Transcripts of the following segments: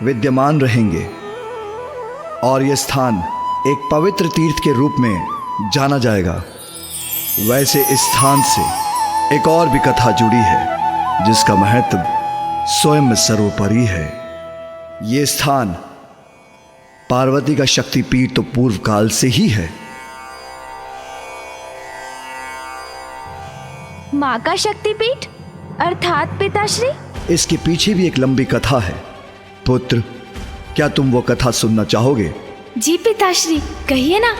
विद्यमान रहेंगे और यह स्थान एक पवित्र तीर्थ के रूप में जाना जाएगा। वैसे इस स्थान से एक और भी कथा जुड़ी है जिसका महत्व स्वयं में सर्वोपरि है। ये स्थान पार्वती का शक्तिपीठ तो पूर्व काल से ही है। माँ का शक्तिपीठ अर्थात पिताश्री? इसके पीछे भी एक लंबी कथा है। पुत्र, क्या तुम वो कथा सुनना चाहोगे? जी पिताश्री, कहिए ना।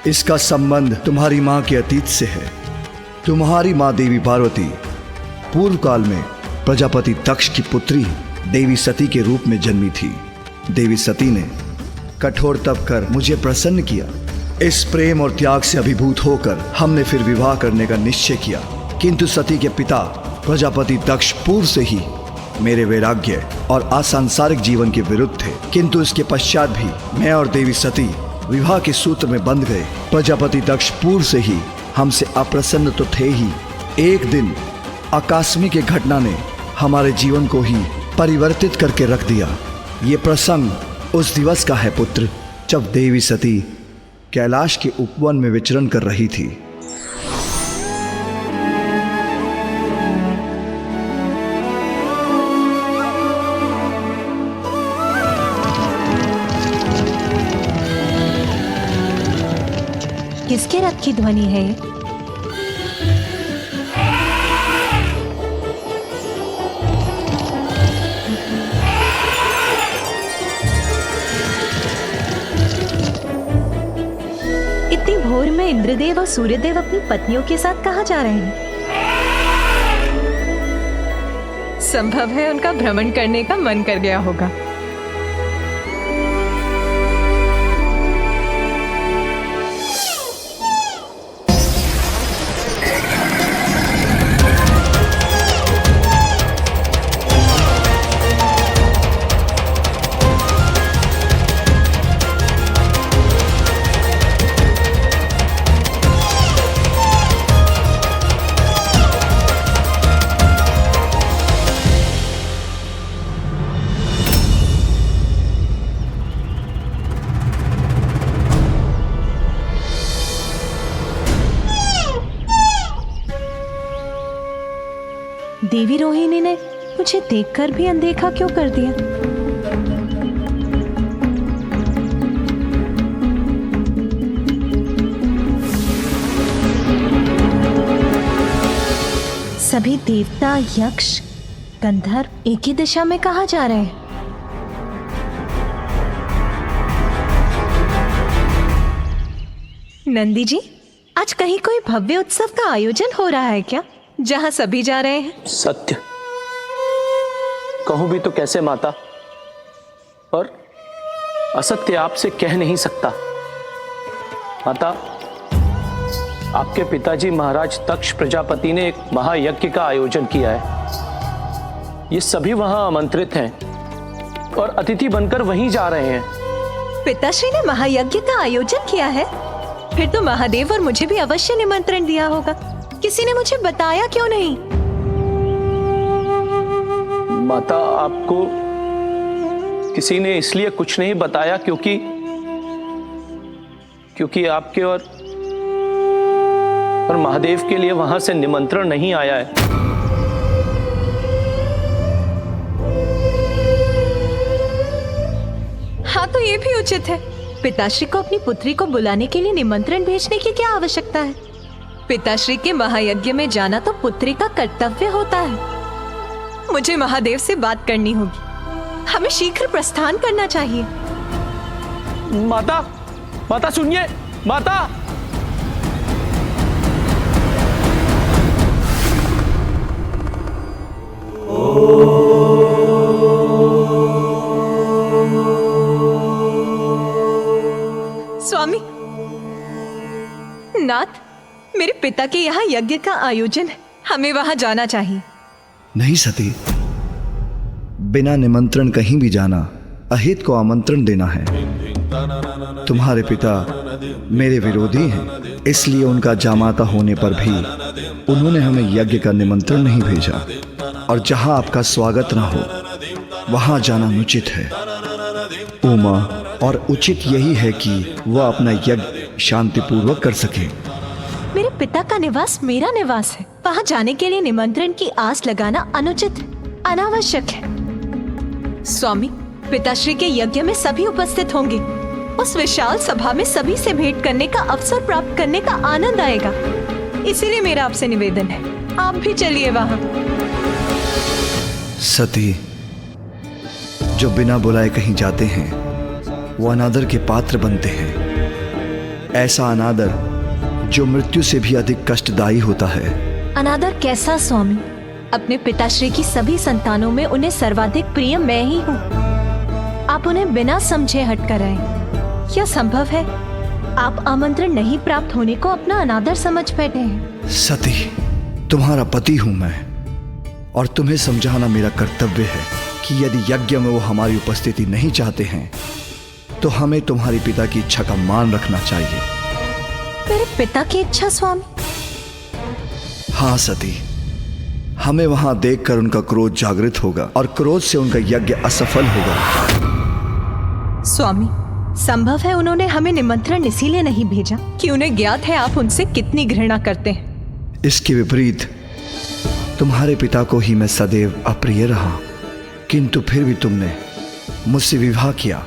इसका संबंध तुम्हारी माँ के अतीत से है। तुम्हारी माँ देवी पार्वती पूर्व काल में प्रजापति दक्ष की पुत्री देवी सती के रूप में जन्मी थी। देवी सती ने कठोर तप कर मुझे प्रसन्न किया। इस प्रेम और त्याग से अभिभूत होकर हमने फिर विवाह करने का निश्चय किया, किंतु सती के पिता प्रजापति दक्ष पूर्व से ही मेरे वैराग्य और असंसारिक जीवन के विरुद्ध थे। किंतु इसके पश्चात भी मैं और देवी सती विवाह के सूत्र में बंध गए। प्रजापति दक्ष पूर्व से ही हमसे अप्रसन्न तो थे ही, एक दिन आकस्मिक एक घटना ने हमारे जीवन को ही परिवर्तित करके रख दिया। ये प्रसंग उस दिवस का है पुत्र, जब देवी सती कैलाश के उपवन में विचरण कर रही थी। किसके रथ की ध्वनि है ये? इतनी भोर में इंद्रदेव और सूर्यदेव अपनी पत्नियों के साथ कहाँ जा रहे हैं? संभव है उनका भ्रमण करने का मन कर गया होगा। देवी रोहिणी ने मुझे देखकर भी अनदेखा क्यों कर दिया? सभी देवता, यक्ष, गंधर्व एक ही दिशा में कहाँ जा रहे हैं? नंदी जी, आज कहीं कोई भव्य उत्सव का आयोजन हो रहा है क्या, जहां सभी जा रहे हैं? सत्य कहूं भी तो कैसे माता, और असत्य आपसे कह नहीं सकता। माता, आपके पिताजी महाराज दक्ष प्रजापति ने एक महायज्ञ का आयोजन किया है। ये सभी वहां आमंत्रित हैं और अतिथि बनकर वहीं जा रहे हैं। पिताश्री ने महायज्ञ का आयोजन किया है? फिर तो महादेव और मुझे भी अवश्य निमंत्रण दिया होगा। किसी ने मुझे बताया क्यों नहीं? माता, आपको किसी ने इसलिए कुछ नहीं बताया क्योंकि आपके और महादेव के लिए वहां से निमंत्रण नहीं आया है। हाँ, तो ये भी उचित है। पिताश्री को अपनी पुत्री को बुलाने के लिए निमंत्रण भेजने की क्या आवश्यकता है? पिताश्री के महायज्ञ में जाना तो पुत्री का कर्तव्य होता है। मुझे महादेव से बात करनी होगी। हमें शीघ्र प्रस्थान करना चाहिए। माता सुनिए, माता। स्वामी, नाथ, मेरे पिता के यहाँ यज्ञ का आयोजन है, हमें वहां जाना चाहिए। नहीं सती, बिना निमंत्रण कहीं भी जाना अहित को आमंत्रण देना है। तुम्हारे पिता मेरे विरोधी हैं, इसलिए उनका जामाता होने पर भी उन्होंने हमें यज्ञ का निमंत्रण नहीं भेजा। और जहां आपका स्वागत न हो वहां जाना अनुचित है उमा, और उचित यही है कि वह अपना यज्ञ शांतिपूर्वक कर सके। मेरे पिता का निवास मेरा निवास है। वहाँ जाने के लिए निमंत्रण की आस लगाना अनुचित है, अनावश्यक है। स्वामी, पिताश्री के यज्ञ में सभी उपस्थित होंगे। उस विशाल सभा में सभी से भेंट करने का अवसर प्राप्त करने का आनंद आएगा। इसीलिए मेरा आपसे निवेदन है, आप भी चलिए वहाँ। सती, जो बिना बुलाए कहीं जाते हैं वो अनादर के पात्र बनते हैं। ऐसा अनादर जो मृत्यु से भी अधिक कष्टदायी होता है। अनादर कैसा स्वामी? अपने पिताश्री की सभी संतानों में उन्हें सर्वाधिक प्रिय मैं ही हूँ। आप उन्हें बिना समझे हट कर आए। क्या संभव है? आप आमंत्रण नहीं प्राप्त होने को अपना अनादर समझ बैठे हैं। सती, तुम्हारा पति हूं मैं, और तुम्हें समझाना मेरा कर्तव्य है कि यदि यज्ञ में वो हमारी उपस्थिति नहीं चाहते हैं तो हमें तुम्हारे पिता की इच्छा का मान रखना चाहिए। मेरे पिता की इच्छा स्वामी? हाँ सती, हमें वहां देखकर उनका क्रोध जागृत होगा और क्रोध से उनका यज्ञ असफल होगा। स्वामी, संभव है उन्होंने हमें निमंत्रण इसीलिए नहीं भेजा कि उन्हें ज्ञात है आप उनसे कितनी घृणा करते हैं। इसके विपरीत तुम्हारे पिता को ही मैं सदैव अप्रिय रहा, किंतु फिर भी तुमने मुझसे विवाह किया।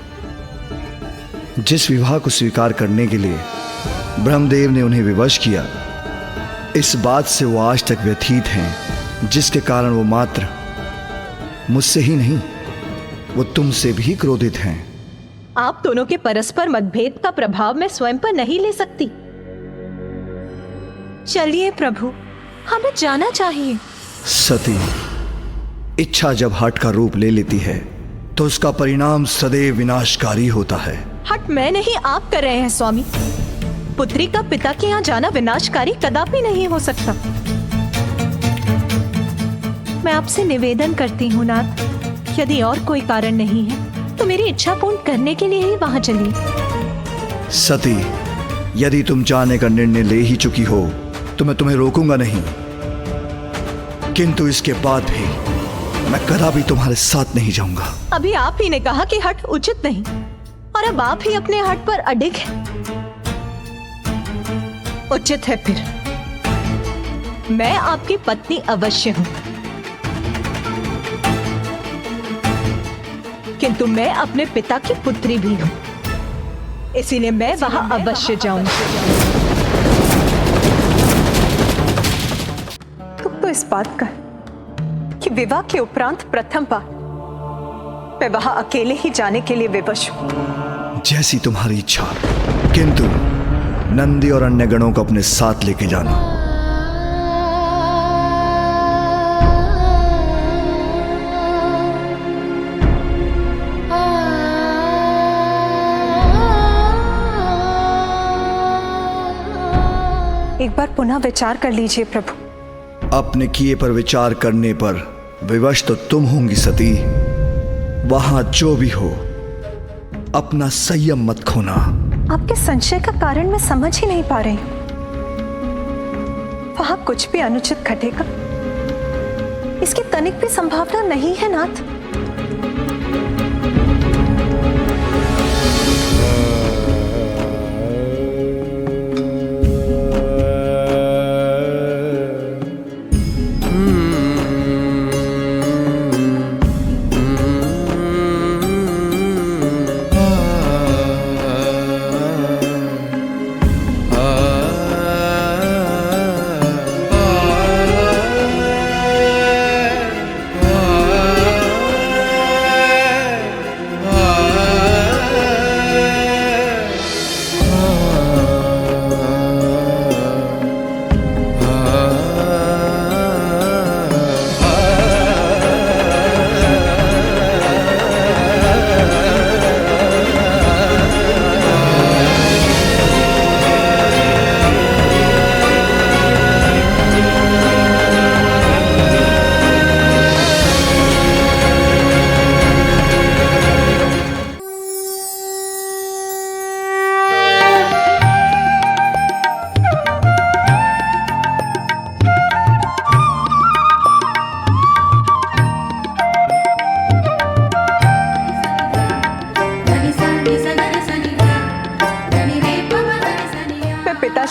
जिस विवाह को स्वीकार करने के लिए ब्रह्मदेव ने उन्हें विवश किया, इस बात से वो आज तक व्यथित हैं, जिसके कारण वो मात्र मुझसे ही नहीं, वो तुमसे भी क्रोधित हैं। आप दोनों के परस्पर मतभेद का प्रभाव मैं स्वयं पर नहीं ले सकती। चलिए प्रभु, हमें जाना चाहिए। सती, इच्छा जब हठ का रूप ले लेती है तो उसका परिणाम सदैव विनाशकारी होता है। हट मैं नहीं, आप कर रहे हैं स्वामी। पुत्री का पिता के यहाँ जाना विनाशकारी कदापि नहीं हो सकता। मैं आपसे निवेदन करती हूँ नाथ, यदि और कोई कारण नहीं है तो मेरी इच्छा पूर्ण करने के लिए ही वहां चलिए। सती, यदि तुम जाने का निर्णय ले ही चुकी हो तो मैं तुम्हें रोकूंगा नहीं, किंतु इसके बाद भी मैं कदापि तुम्हारे साथ नहीं जाऊंगा। अभी आप ही ने कहा कि हट उचित नहीं, और अब आप ही अपने हट पर अडिग हैं। उचित है फिर। मैं आपकी पत्नी अवश्य हूं, किंतु मैं अपने पिता की पुत्री भी हूं, इसीलिए मैं वहां अवश्य जाऊंगी। तुम तो इस बात का कि विवाह के उपरांत प्रथम बार मैं वहां अकेले ही जाने के लिए विवश हूं। जैसी तुम्हारी इच्छा, किंतु नंदी और अन्य गणों को अपने साथ लेके जाना। एक बार पुनः विचार कर लीजिए प्रभु। अपने किए पर विचार करने पर विवश तो तुम होंगी सती। वहां जो भी हो, अपना संयम मत खोना। आपके संशय का कारण मैं समझ ही नहीं पा रही हूं। वहां कुछ भी अनुचित घटेगा, इसकी तनिक भी संभावना नहीं है नाथ।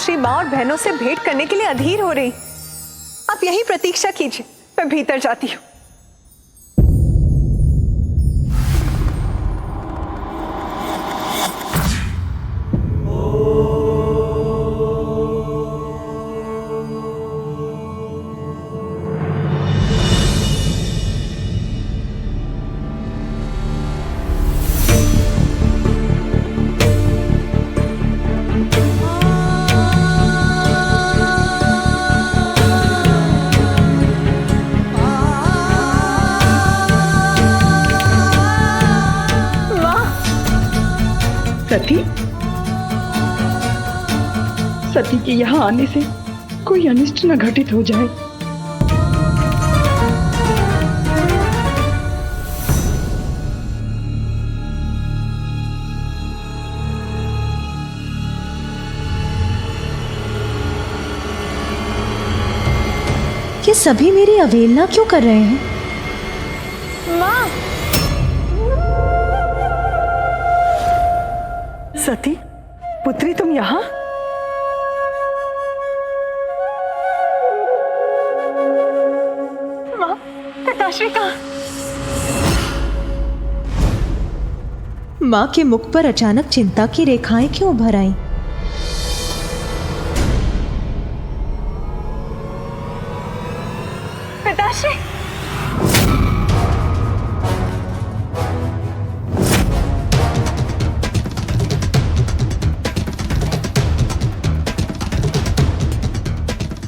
पिताश्री माँ और बहनों से भेंट करने के लिए अधीर हो रही। आप यही प्रतीक्षा कीजिए, मैं भीतर जाती हूँ। सती के यहाँ आने से कोई अनिष्ट न घटित हो जाए। ये सभी मेरी अवहेलना क्यों कर रहे हैं? सती पुत्री, तुम यहाँ? माँ, पिताश्री कहाँ? माँ के मुख पर अचानक चिंता की रेखाएं क्यों उभर आईं? पिताश्री,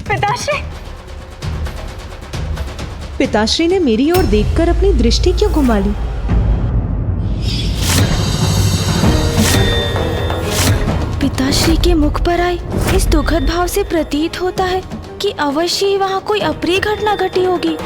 पिताश्री, पिताश्री ने मेरी ओर देखकर अपनी दृष्टि क्यों घुमा ली? पिताश्री के मुख पर आई इस दुखद भाव से प्रतीत होता है कि अवश्य ही वहाँ कोई अप्रिय घटना घटी होगी।